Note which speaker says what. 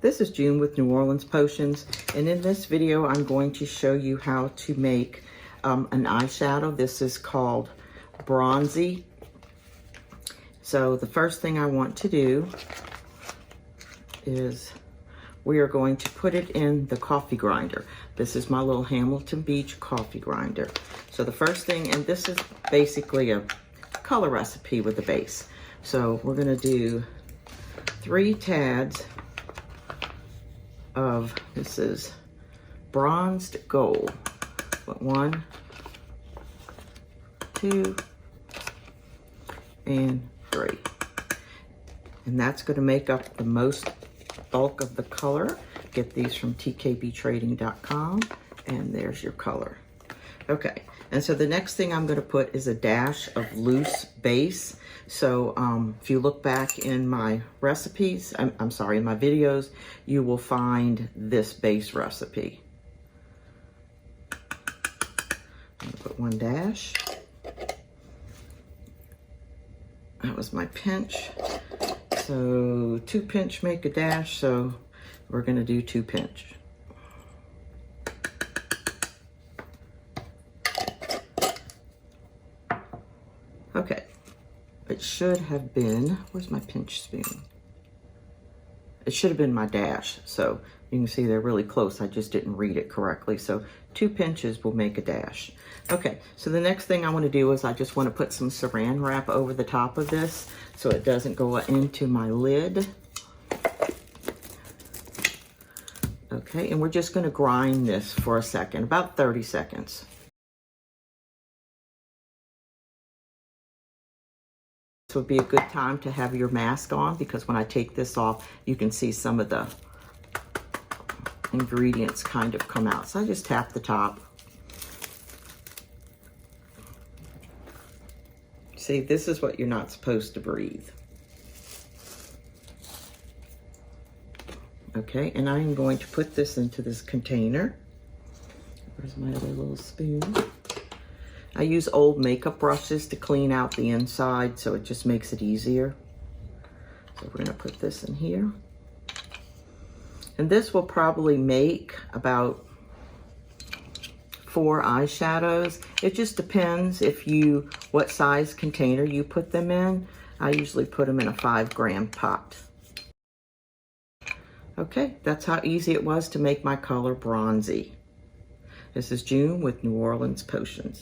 Speaker 1: This is June with New Orleans Potions, and in this video I'm going to show you how to make an eyeshadow. This is called Bronzie. So the first thing I want to do is we are going to put it in the coffee grinder. This is my little Hamilton Beach coffee grinder. So the first thing, and this is basically a color recipe with a base. So we're gonna do 3 tads of, this is bronzed gold. 1, 2, and 3. And that's gonna make up the most bulk of the color. Get these from tkbtrading.com, and there's your color. Okay, and so the next thing I'm gonna put is a dash of loose base. So if you look back in my recipes, I'm sorry, in my videos, you will find this base recipe. I'm gonna put 1 dash. That was my pinch. So 2 pinch make a dash, so we're gonna do 2 pinch. Okay, it should have been, where's my pinch spoon? It should have been my dash, so you can see they're really close. I just didn't read it correctly. So 2 pinches will make a dash. Okay, so the next thing I want to do is I just want to put some saran wrap over the top of this so it doesn't go into my lid. Okay, and we're just going to grind this for a second, about 30 seconds. This would be a good time to have your mask on, because when I take this off, you can see some of the ingredients kind of come out. So I just tap the top. See, this is what you're not supposed to breathe. Okay, and I'm going to put this into this container. Where's my other little spoon? I use old makeup brushes to clean out the inside, so it just makes it easier. So we're gonna put this in here. And this will probably make about 4 eyeshadows. It just depends what size container you put them in. I usually put them in a 5-gram pot. Okay, that's how easy it was to make my color Bronzie. This is June with New Orleans Potions.